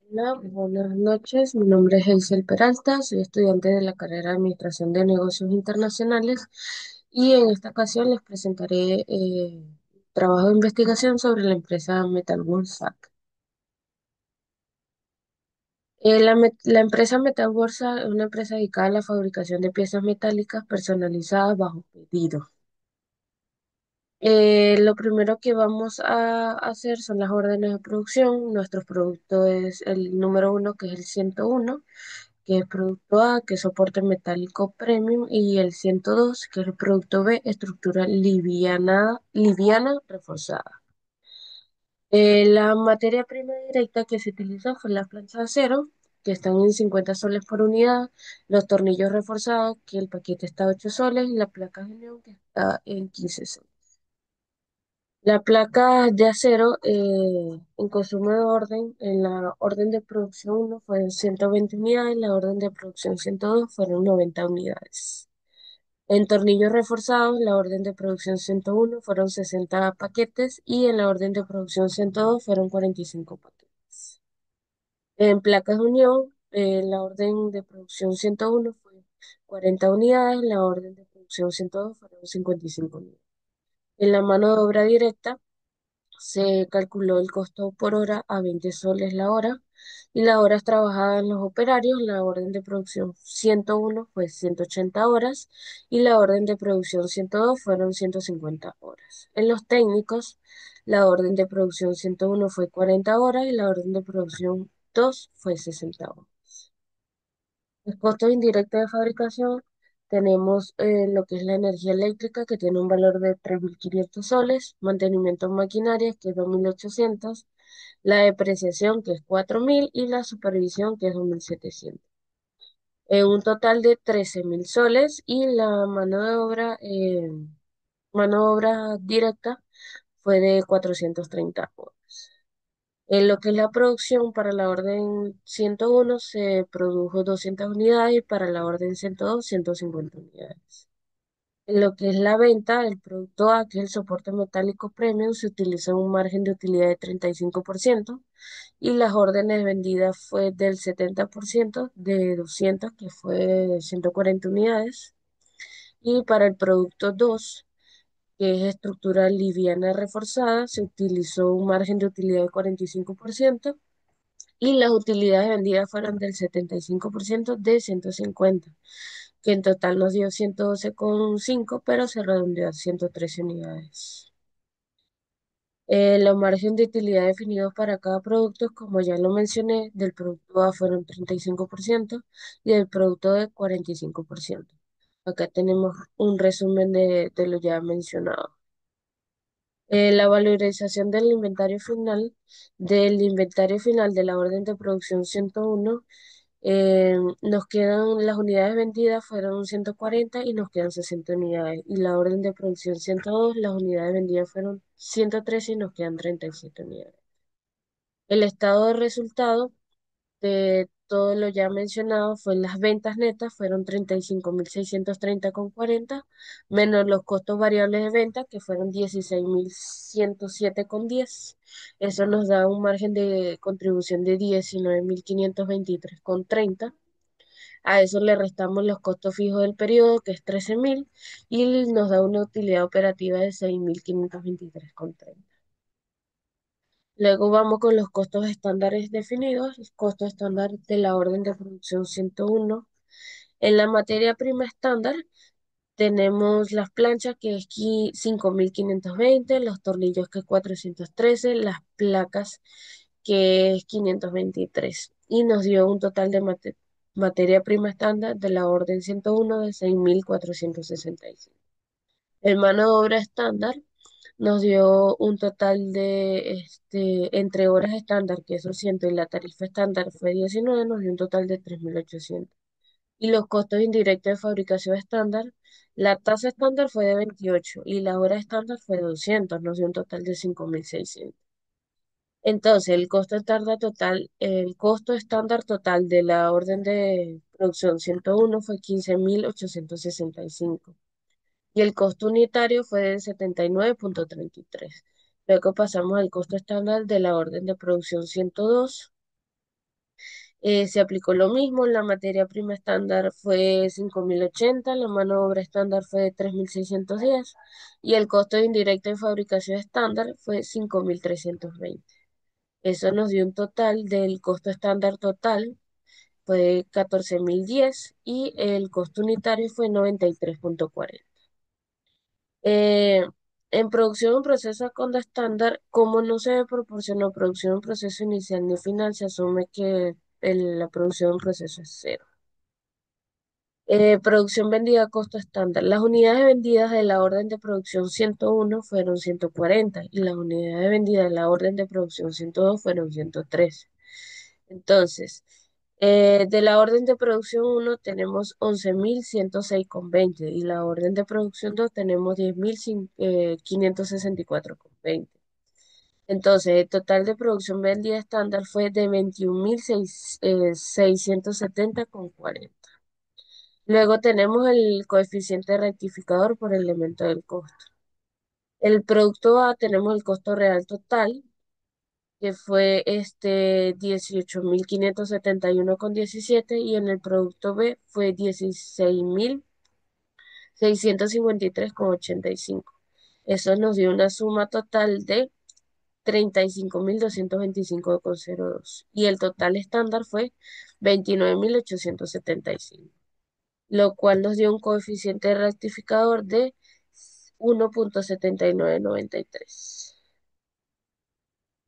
Hola, buenas noches. Mi nombre es Hazel Peralta, soy estudiante de la carrera de Administración de Negocios Internacionales y en esta ocasión les presentaré trabajo de investigación sobre la empresa Metal Works. La empresa Metal Works es una empresa dedicada a la fabricación de piezas metálicas personalizadas bajo pedido. Lo primero que vamos a hacer son las órdenes de producción. Nuestro producto es el número uno, que es el 101, que es producto A, que es soporte metálico premium, y el 102, que es el producto B, estructura liviana reforzada. La materia prima directa que se utilizó fue la plancha de acero, que están en 50 soles por unidad, los tornillos reforzados, que el paquete está a 8 soles, y la placa de neón, que está en 15 soles. La placa de acero en consumo de orden, en la orden de producción uno fueron 120 unidades, en la orden de producción 102 fueron 90 unidades. En tornillos reforzados, la orden de producción 101 fueron 60 paquetes y en la orden de producción 102 fueron 45 paquetes. En placas de unión, la orden de producción 101 fue 40 unidades, la orden de producción 102 fueron 55 unidades. En la mano de obra directa, se calculó el costo por hora a 20 soles la hora y las horas trabajadas en los operarios. La orden de producción 101 fue 180 horas y la orden de producción 102 fueron 150 horas. En los técnicos, la orden de producción 101 fue 40 horas y la orden de producción 2 fue 60 horas. Los costos indirectos de fabricación, tenemos lo que es la energía eléctrica, que tiene un valor de 3.500 soles, mantenimiento en maquinaria, que es 2.800, la depreciación, que es 4.000, y la supervisión, que es 2.700. Un total de 13.000 soles, y la mano de obra directa fue de 430 horas. En lo que es la producción, para la orden 101 se produjo 200 unidades y para la orden 102 150 unidades. En lo que es la venta, el producto A, que es el soporte metálico premium, se utilizó un margen de utilidad de 35% y las órdenes vendidas fue del 70% de 200, que fue 140 unidades. Y para el producto 2, que es estructura liviana reforzada, se utilizó un margen de utilidad de 45% y las utilidades vendidas fueron del 75% de 150, que en total nos dio 112,5, pero se redondeó a 113 unidades. Los márgenes de utilidad definidos para cada producto, como ya lo mencioné, del producto A fueron 35% y del producto B 45%. Acá tenemos un resumen de lo ya mencionado. La valorización del inventario final de la orden de producción 101. Nos quedan, las unidades vendidas fueron 140 y nos quedan 60 unidades. Y la orden de producción 102, las unidades vendidas fueron 113 y nos quedan 37 unidades. El estado de resultado de todo lo ya mencionado fue: las ventas netas fueron 35.630,40, menos los costos variables de venta, que fueron 16.107,10. Eso nos da un margen de contribución de 19.523,30. A eso le restamos los costos fijos del periodo, que es 13.000, y nos da una utilidad operativa de 6.523,30. Luego vamos con los costos estándares definidos. El costo estándar de la orden de producción 101. En la materia prima estándar tenemos las planchas, que es 5.520, los tornillos, que es 413, las placas, que es 523. Y nos dio un total de materia prima estándar de la orden 101 de 6.465. El mano de obra estándar nos dio un total de, entre horas estándar, que es 200, y la tarifa estándar fue 19, nos dio un total de 3.800. Y los costos indirectos de fabricación estándar, la tasa estándar fue de 28 y la hora estándar fue de 200, nos dio un total de 5.600. Entonces, el costo estándar total de la orden de producción 101 fue 15.865 y el costo unitario fue de 79,33. Luego pasamos al costo estándar de la orden de producción 102. Se aplicó lo mismo, la materia prima estándar fue 5.080, la mano de obra estándar fue 3.610 y el costo indirecto de fabricación estándar fue 5.320. Eso nos dio un total del costo estándar total fue 14.010 y el costo unitario fue 93.40. Eh, en producción en proceso con estándar, como no se proporcionó producción en proceso inicial ni final, se asume que la producción en proceso es cero. Producción vendida a costo estándar. Las unidades vendidas de la orden de producción 101 fueron 140 y las unidades vendidas de la orden de producción 102 fueron 113. Entonces, de la orden de producción uno tenemos 11.106,20 y la orden de producción 2 tenemos 10.564,20. Entonces, el total de producción vendida estándar fue de 21.670,40. Luego tenemos el coeficiente rectificador por elemento del costo. El producto A tenemos el costo real total, que fue 18.571,17 y en el producto B fue 16.653,85. Eso nos dio una suma total de 35.225,02 y el total estándar fue 29.875, lo cual nos dio un coeficiente rectificador de 1.7993.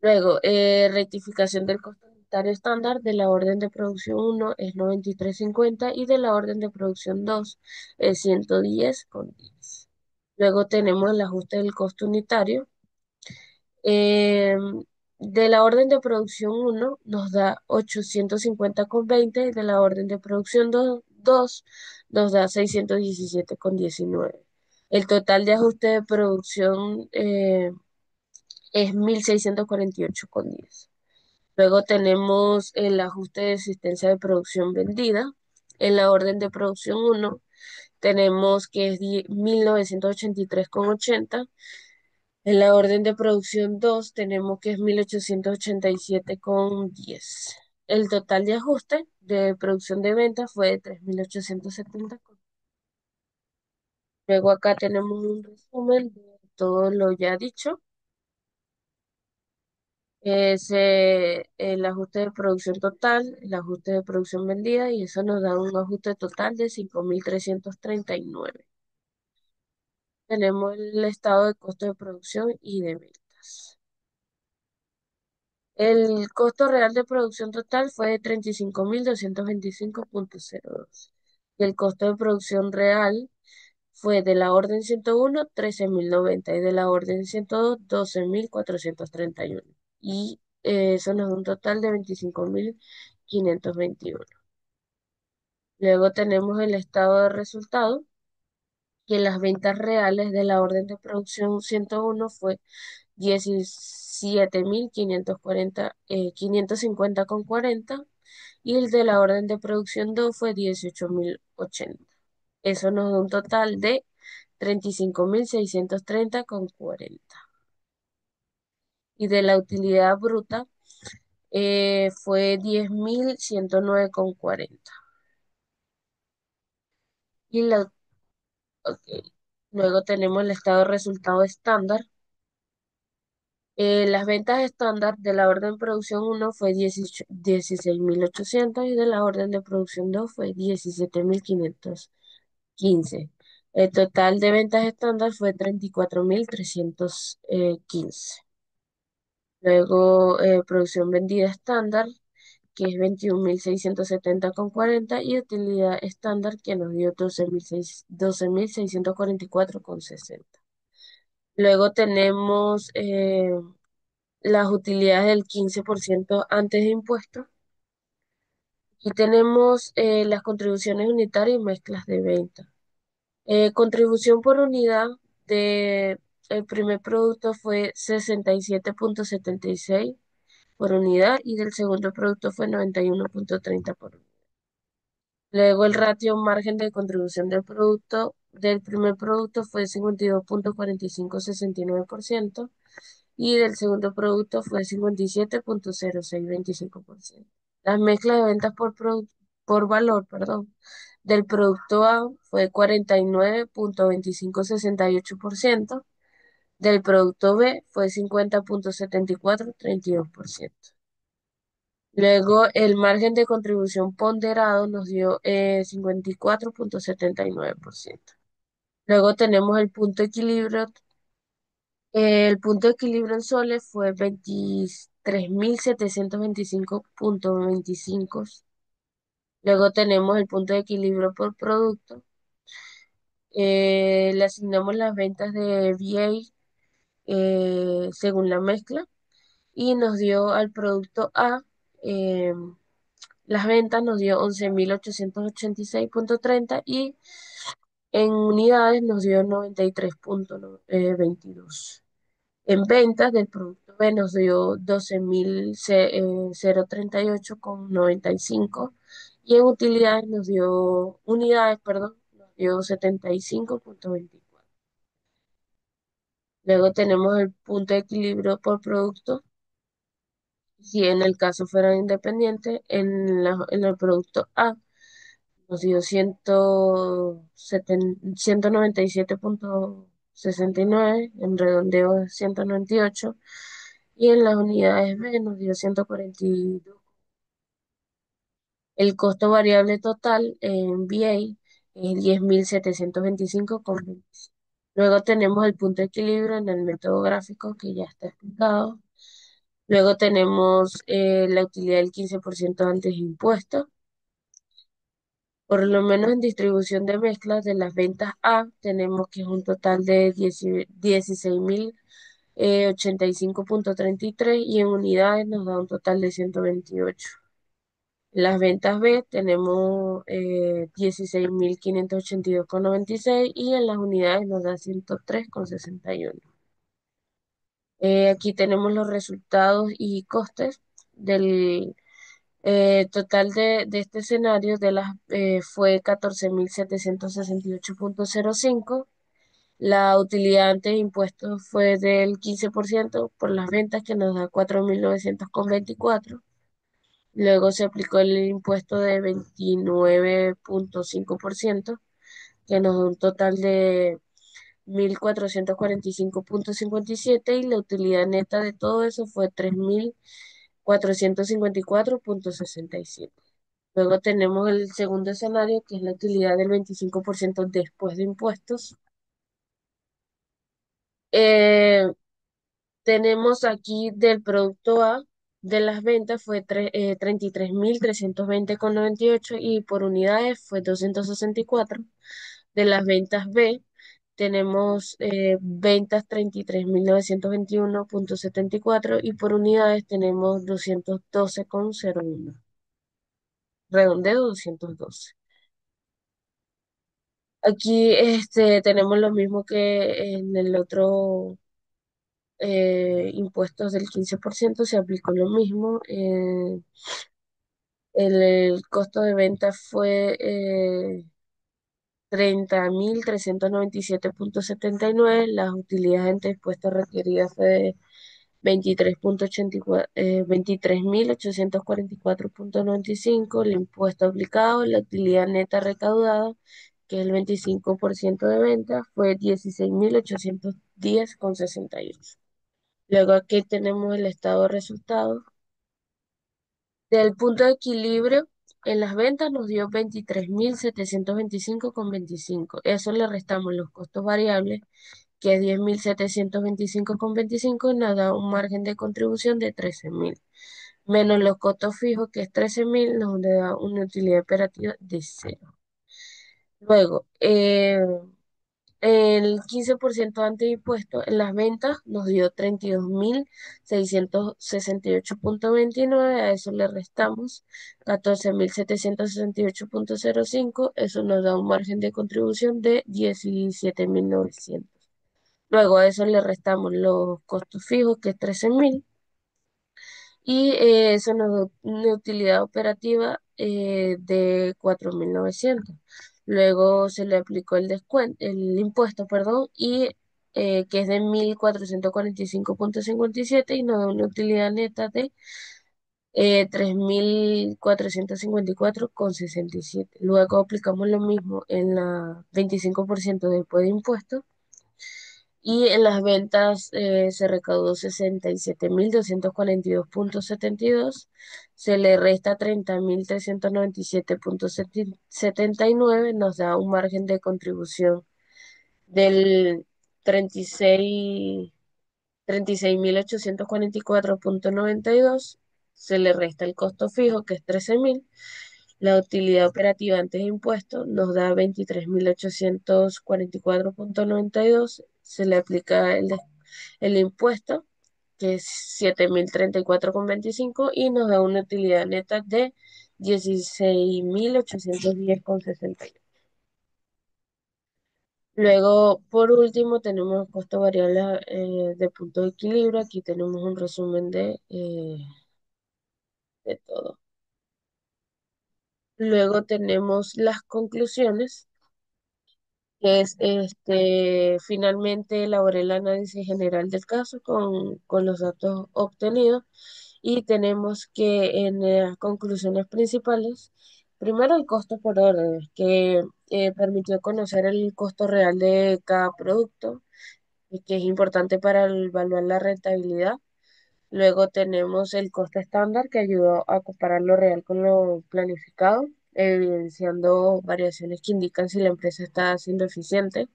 Luego, rectificación del costo unitario estándar de la orden de producción uno es 93,50 y de la orden de producción 2 es 110,10. Luego tenemos el ajuste del costo unitario. De la orden de producción uno nos da 850,20 y de la orden de producción 2 nos da 617,19. El total de ajuste de producción es 1.648,10. Luego tenemos el ajuste de existencia de producción vendida. En la orden de producción uno tenemos que es 1.983,80. En la orden de producción 2 tenemos que es 1.887,10. El total de ajuste de producción de venta fue de 3.870. Luego acá tenemos un resumen de todo lo ya dicho. El ajuste de producción total, el ajuste de producción vendida y eso nos da un ajuste total de 5.339. Tenemos el estado de costo de producción y de ventas. El costo real de producción total fue de 35.225,02. Y el costo de producción real fue de la orden 101, 13.090 y de la orden 102, 12.431. Y eso nos da un total de 25.521. Luego tenemos el estado de resultado, que las ventas reales de la orden de producción 101 fue 17.540, 550,40 y el de la orden de producción 2 fue 18.080. Eso nos da un total de 35.630,40. Y de la utilidad bruta fue 10.109,40. Y ok. Luego tenemos el estado de resultado estándar. Las ventas estándar de la orden de producción uno fue 16.800 y de la orden de producción 2 fue 17.515. El total de ventas estándar fue 34.315. Luego, producción vendida estándar, que es 21.670,40 y utilidad estándar, que nos dio 12.644,60. Luego tenemos las utilidades del 15% antes de impuestos. Y tenemos las contribuciones unitarias y mezclas de venta. Contribución por unidad de el primer producto fue 67,76 por unidad y del segundo producto fue 91,30 por unidad. Luego el ratio margen de contribución del producto del primer producto fue 52,4569% y del segundo producto fue 57,0625%. La mezcla de ventas por valor, perdón, del producto A fue 49,2568%, del producto B fue 50,7432%. Luego, el margen de contribución ponderado nos dio 54,79%. Luego tenemos el punto de equilibrio. El punto de equilibrio en soles fue 23.725,25. Luego tenemos el punto de equilibrio por producto. Le asignamos las ventas de VA según la mezcla y nos dio al producto A, eh, las ventas nos dio 11.886,30 y en unidades nos dio 93,22. En ventas del producto B nos dio 12.038,95 y en utilidades nos dio unidades, perdón, nos dio 75,24. Luego tenemos el punto de equilibrio por producto. Si en el caso fuera independiente, en el producto A nos dio 197,69, en redondeo 198, y en las unidades B nos dio 142. El costo variable total en VA es 10.725,20. Luego tenemos el punto de equilibrio en el método gráfico que ya está explicado. Luego tenemos la utilidad del 15% antes de impuestos. Por lo menos en distribución de mezclas de las ventas A tenemos que es un total de 16.085,33 y en unidades nos da un total de 128. En las ventas B tenemos 16.582,96 y en las unidades nos da 103,61. Aquí tenemos los resultados y costes del total de este escenario fue 14.768,05. La utilidad antes de impuestos fue del 15% por las ventas que nos da 4.924. Luego se aplicó el impuesto de 29,5% que nos da un total de 1.445,57 y la utilidad neta de todo eso fue 3.454,67. Luego tenemos el segundo escenario, que es la utilidad del 25% después de impuestos. Eh, Tenemos aquí del producto A, de las ventas fue 33.320,98 y por unidades fue 264. De las ventas B tenemos ventas 33.921,74 y por unidades tenemos 212,01. Redondeo 212. Aquí tenemos lo mismo que en el otro impuestos del 15%, se aplicó lo mismo. El costo de venta fue 30.397,79. Las utilidades entre impuestos requeridas fue de 23.844,95. El impuesto aplicado, la utilidad neta recaudada, que es el 25% de venta, fue 16.810,68. Luego aquí tenemos el estado de resultados. Del punto de equilibrio, en las ventas nos dio 23.725,25. Eso le restamos los costos variables, que es 10.725,25, y nos da un margen de contribución de 13.000. Menos los costos fijos, que es 13.000, nos da una utilidad operativa de cero. Luego, el 15% antes de impuestos en las ventas nos dio 32.668,29. A eso le restamos 14.768,05. Eso nos da un margen de contribución de 17.900. Luego a eso le restamos los costos fijos, que es 13.000. Y eso nos da una utilidad operativa de 4.900. Luego se le aplicó el impuesto, perdón, y que es de 1.445,57 y nos da una utilidad neta de $3.454,67. Luego aplicamos lo mismo en la 25% después de impuestos y en las ventas se recaudó 67.242,72. Se le resta 30.397,79. Nos da un margen de contribución del 36.844,92. Se le resta el costo fijo, que es 13.000. La utilidad operativa antes de impuestos nos da 23.844,92. Se le aplica el impuesto, que es 7.034,25, y nos da una utilidad neta de 16.810,60. Luego, por último, tenemos costo variable de punto de equilibrio. Aquí tenemos un resumen de todo. Luego tenemos las conclusiones, que es finalmente elaboré el análisis general del caso con los datos obtenidos y tenemos que en las conclusiones principales, primero el costo por órdenes, que permitió conocer el costo real de cada producto y que es importante para evaluar la rentabilidad. Luego tenemos el costo estándar, que ayudó a comparar lo real con lo planificado, evidenciando variaciones que indican si la empresa está siendo eficiente.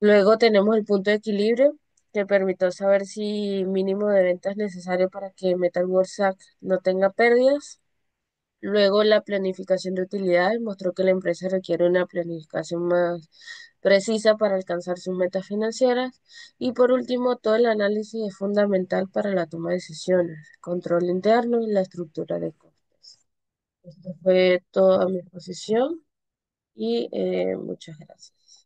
Luego tenemos el punto de equilibrio, que permitió saber si mínimo de ventas es necesario para que MetalWorks no tenga pérdidas. Luego, la planificación de utilidades mostró que la empresa requiere una planificación más precisa para alcanzar sus metas financieras. Y por último, todo el análisis es fundamental para la toma de decisiones, control interno y la estructura de costes. Esto fue toda mi exposición y muchas gracias.